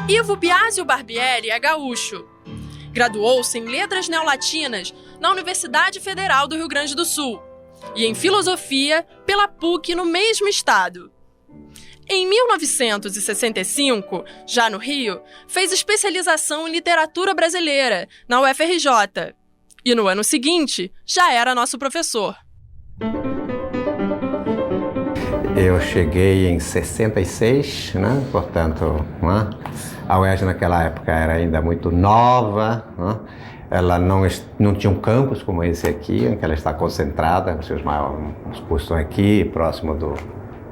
Ivo Biasio Barbieri é gaúcho. Graduou-se em Letras Neolatinas na Universidade Federal do Rio Grande do Sul e em Filosofia pela PUC no mesmo estado. Em 1965, já no Rio, fez especialização em literatura brasileira na UFRJ e no ano seguinte já era nosso professor. Eu cheguei em 66, portanto, a UERJ naquela época era ainda muito nova, ela não tinha um campus como esse aqui, em que ela está concentrada, os seus maiores cursos estão aqui, próximo do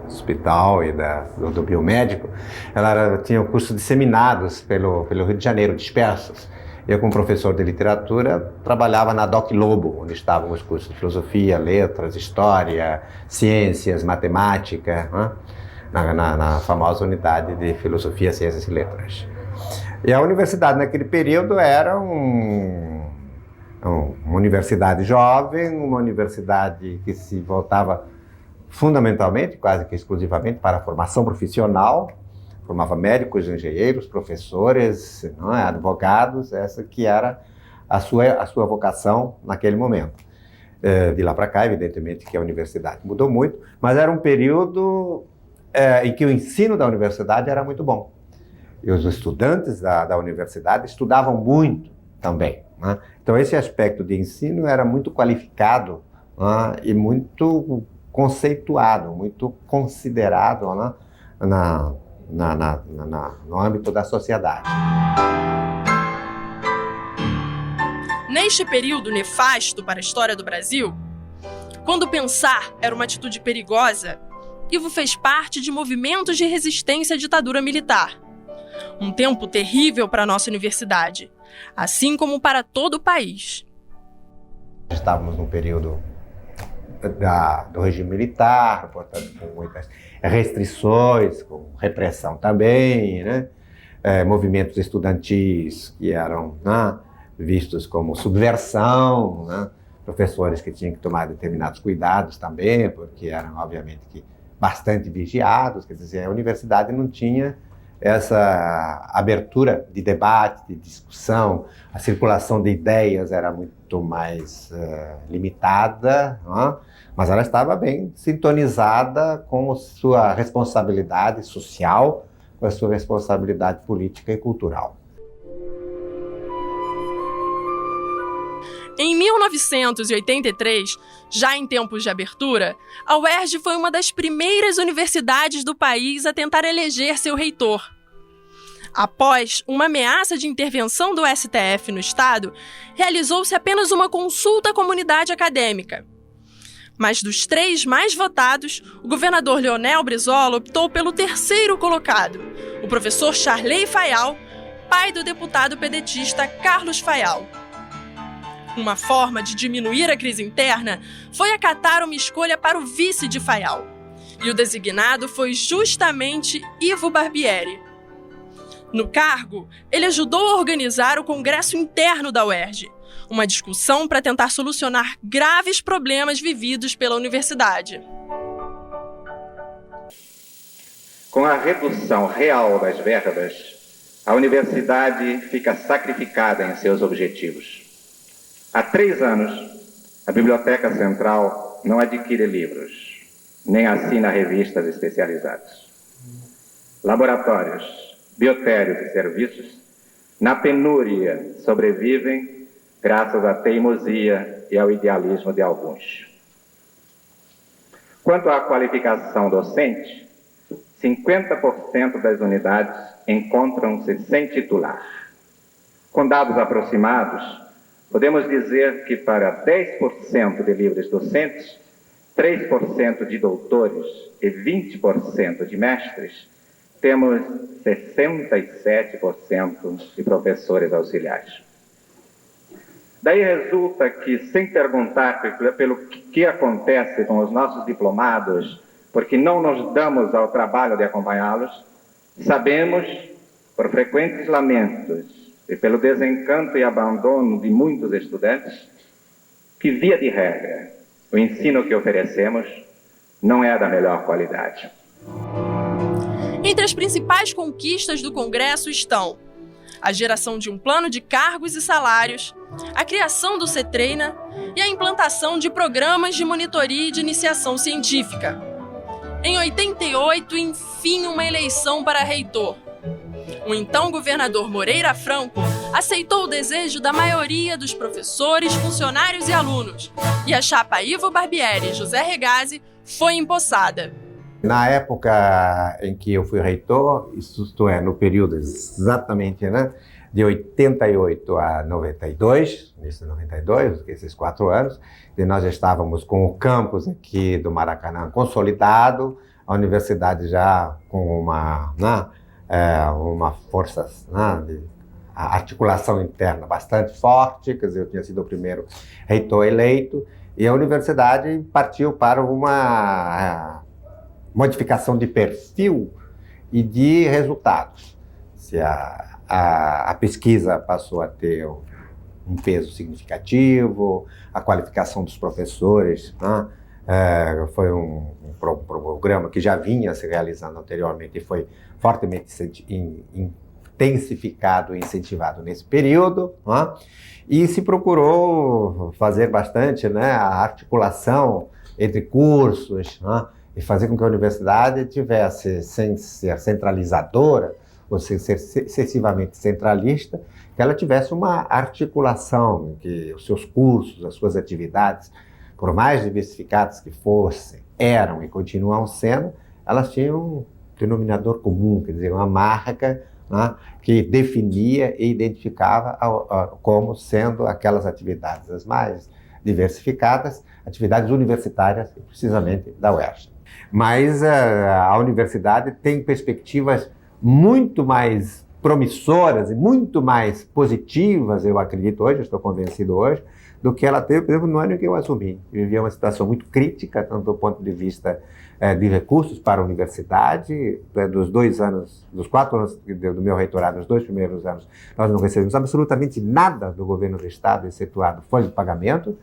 hospital e do biomédico. Ela tinha um curso disseminados pelo Rio de Janeiro, dispersos. Eu, como professor de literatura, trabalhava na Doc Lobo, onde estavam os cursos de filosofia, letras, história, ciências, matemática, na famosa unidade de filosofia, ciências e letras. E a universidade naquele período era uma universidade jovem, uma universidade que se voltava fundamentalmente, quase que exclusivamente, para a formação profissional. Formava médicos, engenheiros, professores, advogados, essa que era a sua vocação naquele momento. De lá para cá, evidentemente, que a universidade mudou muito, mas era um período em que o ensino da universidade era muito bom. E os estudantes da universidade estudavam muito também. Então, esse aspecto de âmbito era muito qualificado e muito conceituado, muito considerado no âmbito da sociedade. Neste período nefasto para a história do Brasil, quando pensar era uma atitude perigosa, Ivo fez parte de movimentos de resistência à ditadura militar. Um tempo terrível para a nossa universidade, assim como para todo o país. Estávamos num período do regime militar, portanto, com muitas restrições, com repressão também, movimentos estudantis que eram vistos como subversão, professores que tinham que tomar determinados cuidados também, porque eram, obviamente, bastante vigiados, quer dizer, a universidade não tinha essa abertura de debate, de discussão, a circulação de ideias era muito mais limitada, mas ela estava bem sintonizada com a sua responsabilidade social, com a sua responsabilidade política e cultural. Em 1983, já em tempos de abertura, a UERJ foi uma das primeiras universidades do país a tentar eleger seu reitor. Após uma ameaça de intervenção do STF no Estado, realizou-se apenas uma consulta à comunidade acadêmica. Mas dos 3 mais votados, o governador Leonel Brizola optou pelo terceiro colocado, o professor Charley Fayal, pai do deputado pedetista Carlos Fayal. Uma forma de diminuir a crise interna foi acatar uma escolha para o vice de Fayal. E o designado foi justamente Ivo Barbieri. No cargo, ele ajudou a organizar o Congresso Interno da UERJ, uma discussão para tentar solucionar graves problemas vividos pela universidade. Com a redução real das verbas, a universidade fica sacrificada em seus objetivos. Há 3 anos, a Biblioteca Central não adquire livros, nem assina revistas especializadas. Laboratórios, biotérios e serviços, na penúria, sobrevivem graças à teimosia e ao idealismo de alguns. Quanto à qualificação docente, 50% das unidades encontram-se sem titular. Com dados aproximados, podemos dizer que para 10% de livres docentes, 3% de doutores e 20% de mestres, temos 67% de professores auxiliares. Daí resulta que, sem perguntar pelo que acontece com os nossos diplomados, porque não nos damos ao trabalho de acompanhá-los, sabemos, por frequentes lamentos, e pelo desencanto e abandono de muitos estudantes, que, via de regra, o ensino que oferecemos não é da melhor qualidade. Em Entre as principais conquistas do Congresso estão a geração de um plano de cargos e salários, a criação do CETREINA e a implantação de programas de monitoria e de iniciação científica. Em 88, enfim, uma eleição para reitor. O então governador Moreira Franco aceitou o desejo da maioria dos professores, funcionários e alunos, e a chapa Ivo Barbieri e José Regazzi foi empossada. Na época em que eu fui reitor, isto é, no período exatamente, né, de 88 a 92, início de 92, esses 4 anos, e nós estávamos com o campus aqui do Maracanã consolidado, a universidade já com uma força, de articulação interna bastante forte, quer dizer, eu tinha sido o primeiro reitor eleito, e a universidade partiu para uma modificação de perfil e de resultados. Se a pesquisa passou a ter um peso significativo, a qualificação dos professores, né? Foi um programa que já vinha se realizando anteriormente e foi fortemente intensificado e incentivado nesse período, né? E se procurou fazer bastante, né, a articulação entre cursos, né, e fazer com que a universidade tivesse, sem ser centralizadora, ou sem ser excessivamente centralista, que ela tivesse uma articulação, que os seus cursos, as suas atividades, por mais diversificadas que fossem, eram e continuam sendo, elas tinham um denominador comum, quer dizer, uma marca, né, que definia e identificava como sendo aquelas atividades as mais diversificadas, atividades universitárias, precisamente da UERJ. Mas a universidade tem perspectivas muito mais promissoras e muito mais positivas, eu acredito hoje, estou convencido hoje, do que ela teve, por exemplo, no ano em que eu assumi. Eu vivia uma situação muito crítica, tanto do ponto de vista de recursos para a universidade, dos 4 anos do meu reitorado, os 2 primeiros anos, nós não recebemos absolutamente nada do governo do Estado, excetuado folha de pagamento.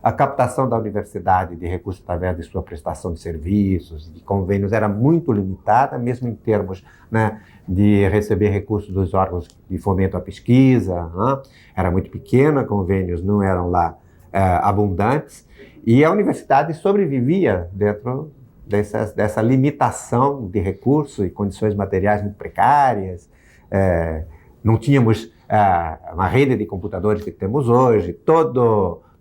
A captação da universidade de recursos através de sua prestação de serviços, de convênios, era muito limitada, mesmo em termos, né, de receber recursos dos órgãos de fomento à pesquisa, né? Era muito pequena, convênios não eram lá abundantes, e a universidade sobrevivia dentro dessa limitação de recursos e condições materiais muito precárias. Não tínhamos uma rede de computadores que temos hoje,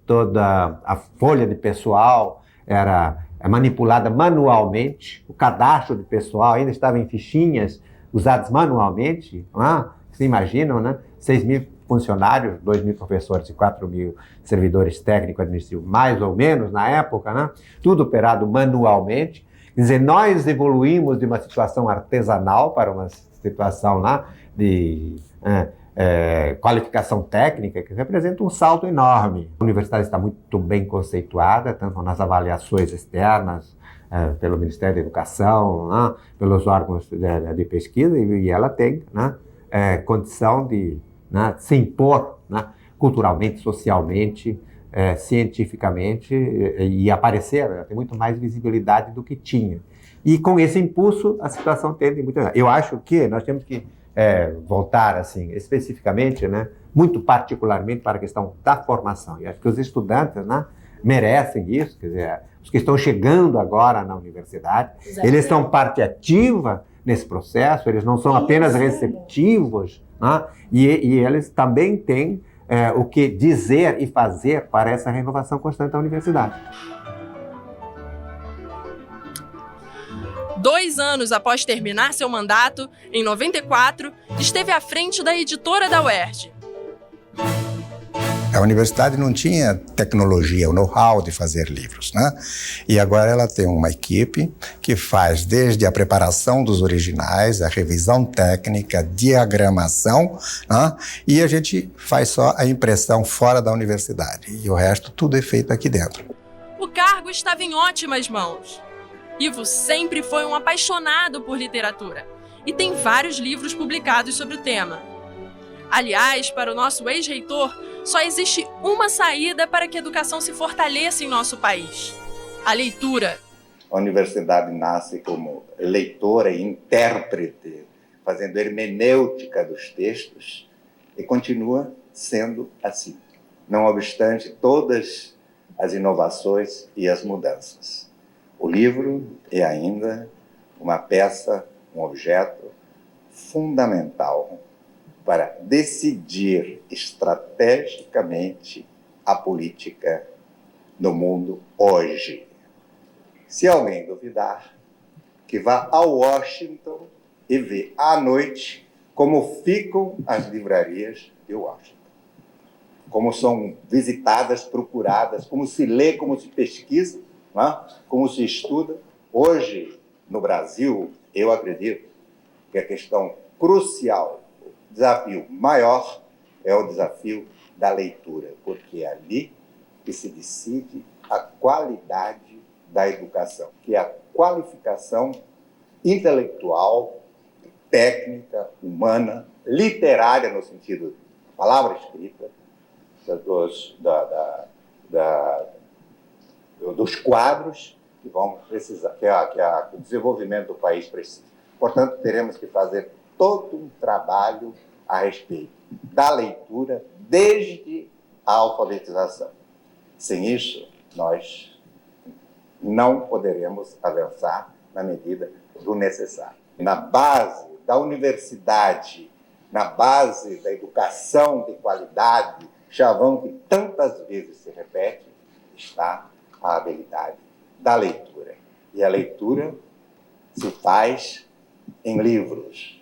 toda a folha de pessoal era manipulada manualmente, o cadastro de pessoal ainda estava em fichinhas usadas manualmente. Vocês imaginam, né? 6.000 funcionários, 2.000 professores e 4.000 servidores técnico-administrativos, mais ou menos, na época, né? Tudo operado manualmente. Quer dizer, nós evoluímos de uma situação artesanal para uma situação lá de qualificação técnica, que representa um salto enorme. A universidade está muito bem conceituada, tanto nas avaliações externas, pelo Ministério da Educação, né, pelos órgãos de pesquisa, e ela tem, né, condição de, né, se impor, né, culturalmente, socialmente, cientificamente, e aparecer, ela tem muito mais visibilidade do que tinha. E com esse impulso, a situação tende muito... Eu acho que nós temos que voltar, assim, especificamente, né, muito particularmente para a questão da formação. E acho que os estudantes, né, merecem isso, quer dizer, os que estão chegando agora na universidade, eles são parte ativa nesse processo, eles não são apenas receptivos, né, e eles também têm o que dizer e fazer para essa renovação constante da universidade. 2 anos após terminar seu mandato, em 94, esteve à frente da editora da UERJ. A universidade não tinha tecnologia, o know-how de fazer livros, né? E agora ela tem uma equipe que faz desde a preparação dos originais, a revisão técnica, a diagramação, né? E a gente faz só a impressão fora da universidade. E o resto tudo é feito aqui dentro. O cargo estava em ótimas mãos. Ivo sempre foi um apaixonado por literatura e tem vários livros publicados sobre o tema. Aliás, para o nosso ex-reitor, só existe uma saída para que a educação se fortaleça em nosso país: a leitura. A universidade nasce como leitora e intérprete, fazendo hermenêutica dos textos, e continua sendo assim, não obstante todas as inovações e as mudanças. O livro é ainda uma peça, um objeto fundamental para decidir estrategicamente a política no mundo hoje. Se alguém duvidar, que vá a Washington e vê à noite como ficam as livrarias de Washington. Como são visitadas, procuradas, como se lê, como se pesquisa, como se estuda. Hoje, no Brasil, eu acredito que a questão crucial, o desafio maior é o desafio da leitura, porque é ali que se decide a qualidade da educação, que é a qualificação intelectual, técnica, humana, literária, no sentido de palavra escrita, dos quadros que vão precisar, que o desenvolvimento do país precisa. Portanto, teremos que fazer todo um trabalho a respeito da leitura desde a alfabetização. Sem isso, nós não poderemos avançar na medida do necessário. Na base da universidade, na base da educação de qualidade, chavão que tantas vezes se repete, está a habilidade da leitura. E a leitura se faz em livros.